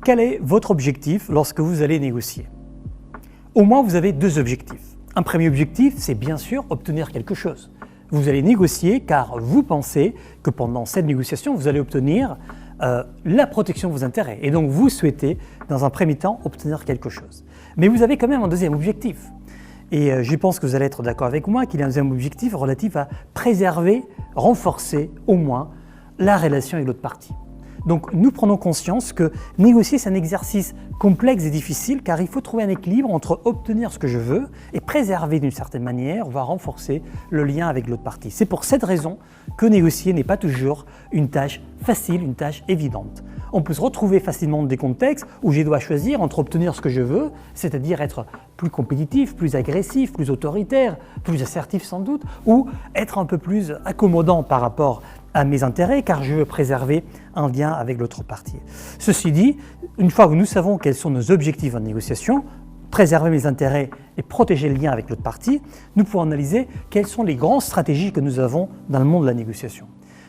Quel est votre objectif lorsque vous allez négocier? Au moins, vous avez deux objectifs. Un premier objectif, c'est bien sûr obtenir quelque chose. Vous allez négocier car vous pensez que pendant cette négociation, vous allez obtenir la protection de vos intérêts. Et donc, vous souhaitez, dans un premier temps, obtenir quelque chose. Mais vous avez quand même un deuxième objectif. Et je pense que vous allez être d'accord avec moi qu'il y a un deuxième objectif relatif à préserver, renforcer au moins la relation avec l'autre partie. Donc nous prenons conscience que négocier c'est un exercice complexe et difficile car il faut trouver un équilibre entre obtenir ce que je veux et préserver d'une certaine manière, voire renforcer le lien avec l'autre partie. C'est pour cette raison que négocier n'est pas toujours une tâche facile, une tâche évidente. On peut se retrouver facilement dans des contextes où je dois choisir entre obtenir ce que je veux, c'est-à-dire être plus compétitif, plus agressif, plus autoritaire, plus assertif sans doute, ou être un peu plus accommodant par rapport à mes intérêts car je veux préserver un lien avec l'autre partie. Ceci dit, une fois que nous savons quels sont nos objectifs en négociation, préserver mes intérêts et protéger le lien avec l'autre partie, nous pouvons analyser quelles sont les grandes stratégies que nous avons dans le monde de la négociation.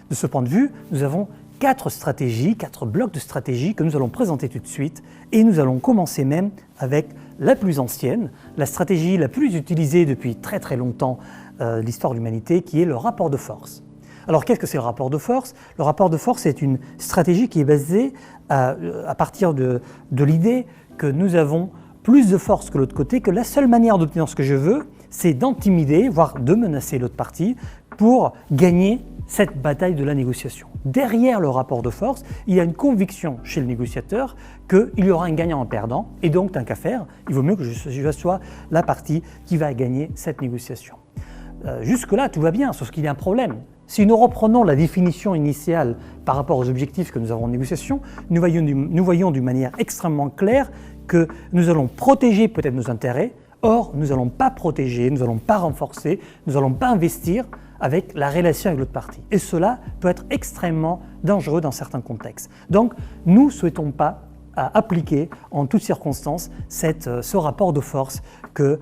De ce point de vue, nous avons 4 stratégies, 4 blocs de stratégies que nous allons présenter tout de suite et nous allons commencer même avec la plus ancienne, la stratégie la plus utilisée depuis très très longtemps de l'histoire de l'humanité qui est le rapport de force. Alors qu'est-ce que c'est le rapport de force? Le rapport de force est une stratégie qui est basée à partir de l'idée que nous avons plus de force que l'autre côté, que la seule manière d'obtenir ce que je veux, c'est d'intimider, voire de menacer l'autre partie pour gagner cette bataille de la négociation. Derrière le rapport de force, il y a une conviction chez le négociateur qu'il y aura un gagnant en perdant et donc tant qu'à faire, il vaut mieux que je sois la partie qui va gagner cette négociation. Jusque-là, tout va bien, sauf qu'il y a un problème. Si nous reprenons la définition initiale par rapport aux objectifs que nous avons en négociation, nous voyons d'une manière extrêmement claire que nous allons protéger peut-être nos intérêts, or nous n'allons pas protéger, nous n'allons pas renforcer, nous n'allons pas investir avec la relation avec l'autre partie. Et cela peut être extrêmement dangereux dans certains contextes. Donc nous ne souhaitons pas appliquer en toutes circonstances ce rapport de force que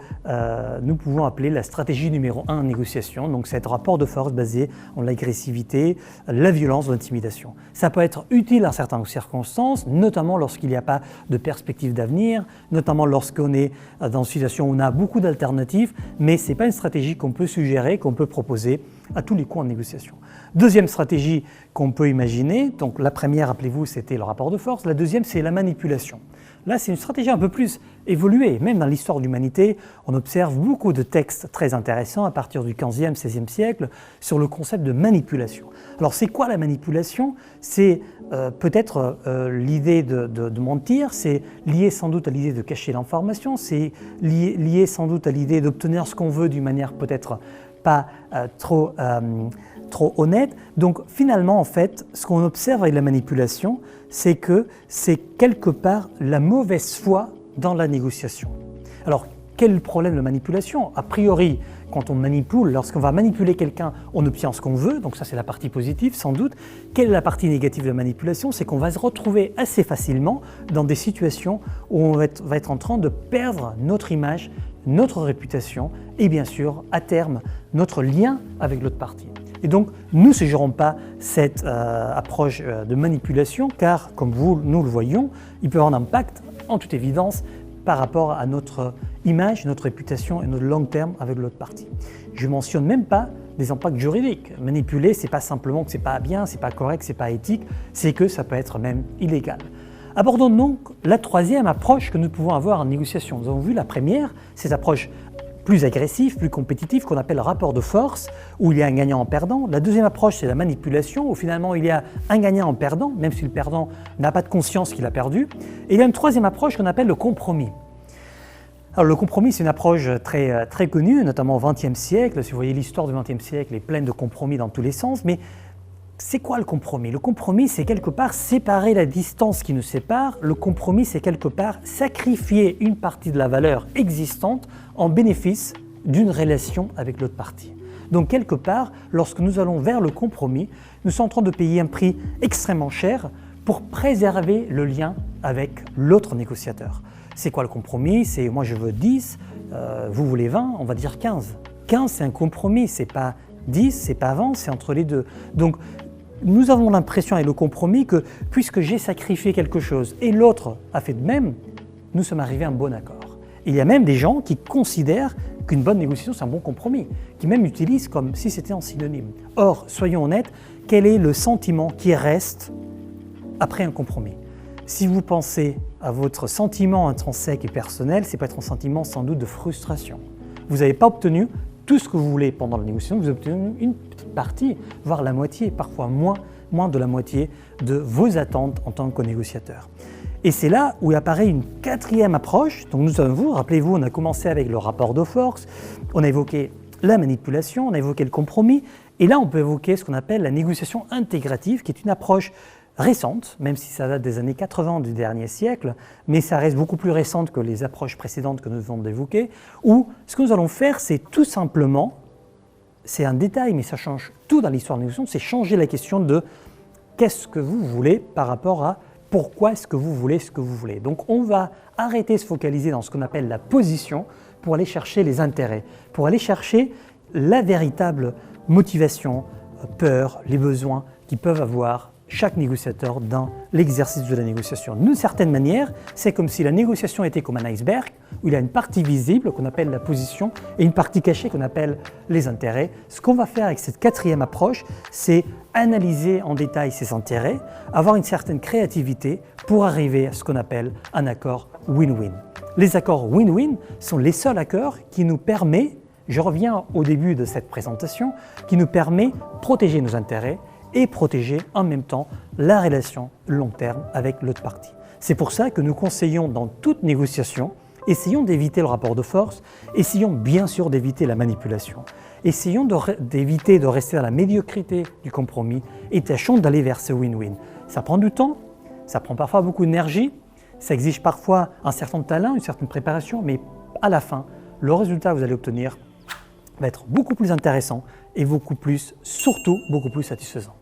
nous pouvons appeler la stratégie numéro 1 en négociation, donc cet rapport de force basé en l'agressivité, la violence, l'intimidation. Ça peut être utile en certaines circonstances, notamment lorsqu'il n'y a pas de perspective d'avenir, notamment lorsqu'on est dans une situation où on a beaucoup d'alternatives, mais ce n'est pas une stratégie qu'on peut suggérer, qu'on peut proposer à tous les coups en négociation. Deuxième stratégie qu'on peut imaginer, donc la première, rappelez-vous, c'était le rapport de force, la deuxième, c'est la manipulation. Là, c'est une stratégie un peu plus évoluée. Même dans l'histoire de l'humanité, on observe beaucoup de textes très intéressants à partir du 15e, 16e siècle sur le concept de manipulation. Alors, c'est quoi la manipulation? C'est peut-être l'idée de mentir, c'est lié sans doute à l'idée de cacher l'information, c'est lié sans doute à l'idée d'obtenir ce qu'on veut d'une manière peut-être pas trop honnête. Donc finalement, en fait, ce qu'on observe avec la manipulation, c'est que c'est quelque part la mauvaise foi dans la négociation. Alors, quel est le problème de la manipulation? A priori, quand on manipule, lorsqu'on va manipuler quelqu'un, on obtient ce qu'on veut, donc ça c'est la partie positive sans doute. Quelle est la partie négative de la manipulation? C'est qu'on va se retrouver assez facilement dans des situations où on va être en train de perdre notre image, notre réputation et bien sûr, à terme, notre lien avec l'autre partie. Et donc, nous ne suggérons pas cette approche de manipulation car, comme nous le voyons, il peut avoir un impact, en toute évidence, par rapport à notre image, notre réputation et notre long terme avec l'autre partie. Je ne mentionne même pas des impacts juridiques. Manipuler, ce n'est pas simplement que ce n'est pas bien, ce n'est pas correct, ce n'est pas éthique, c'est que ça peut être même illégal. Abordons donc la troisième approche que nous pouvons avoir en négociation. Nous avons vu la première, cette approche plus agressif, plus compétitif, qu'on appelle le rapport de force, où il y a un gagnant en perdant. La deuxième approche, c'est la manipulation, où finalement il y a un gagnant en perdant, même si le perdant n'a pas de conscience qu'il a perdu. Et il y a une troisième approche qu'on appelle le compromis. Alors le compromis, c'est une approche très connue, notamment au XXe siècle. Si vous voyez l'histoire du XXe siècle, elle est pleine de compromis dans tous les sens, mais c'est quoi le compromis? Le compromis, c'est quelque part séparer la distance qui nous sépare. Le compromis, c'est quelque part sacrifier une partie de la valeur existante en bénéfice d'une relation avec l'autre partie. Donc quelque part, lorsque nous allons vers le compromis, nous sommes en train de payer un prix extrêmement cher pour préserver le lien avec l'autre négociateur. C'est quoi le compromis? C'est moi je veux 10, vous voulez 20, on va dire 15. 15, c'est un compromis, c'est pas 10, c'est pas 20, c'est entre les deux. Donc nous avons l'impression avec le compromis que puisque j'ai sacrifié quelque chose et l'autre a fait de même, nous sommes arrivés à un bon accord. Il y a même des gens qui considèrent qu'une bonne négociation c'est un bon compromis, qui même utilisent comme si c'était un synonyme. Or, soyons honnêtes, quel est le sentiment qui reste après un compromis? Si vous pensez à votre sentiment intrinsèque et personnel, c'est peut-être un sentiment sans doute de frustration. Vous n'avez pas obtenu tout ce que vous voulez pendant la négociation, vous avez obtenu une petite partie, voire la moitié, parfois moins de la moitié de vos attentes en tant que négociateur. Et c'est là où apparaît une quatrième approche. Donc nous avons, rappelez-vous, on a commencé avec le rapport de force, on a évoqué la manipulation, on a évoqué le compromis, et là on peut évoquer ce qu'on appelle la négociation intégrative, qui est une approche récente, même si ça date des années 80 du dernier siècle, mais ça reste beaucoup plus récente que les approches précédentes que nous venons d'évoquer, où ce que nous allons faire, c'est tout simplement, c'est un détail, mais ça change tout dans l'histoire de la négociation, c'est changer la question de qu'est-ce que vous voulez par rapport à pourquoi est-ce que vous voulez ce que vous voulez. Donc on va arrêter de se focaliser dans ce qu'on appelle la position pour aller chercher les intérêts, pour aller chercher la véritable motivation, peur, les besoins qu'ils peuvent avoir chaque négociateur dans l'exercice de la négociation. D'une certaine manière, c'est comme si la négociation était comme un iceberg, où il y a une partie visible qu'on appelle la position et une partie cachée qu'on appelle les intérêts. Ce qu'on va faire avec cette quatrième approche, c'est analyser en détail ces intérêts, avoir une certaine créativité pour arriver à ce qu'on appelle un accord win-win. Les accords win-win sont les seuls accords qui nous permettent, je reviens au début de cette présentation, qui nous permet de protéger nos intérêts et protéger en même temps la relation long terme avec l'autre partie. C'est pour ça que nous conseillons dans toute négociation, essayons d'éviter le rapport de force, essayons bien sûr d'éviter la manipulation, essayons d'éviter de rester dans la médiocrité du compromis et tâchons d'aller vers ce win-win. Ça prend du temps, ça prend parfois beaucoup d'énergie, ça exige parfois un certain talent, une certaine préparation, mais à la fin, le résultat que vous allez obtenir va être beaucoup plus intéressant et surtout beaucoup plus satisfaisant.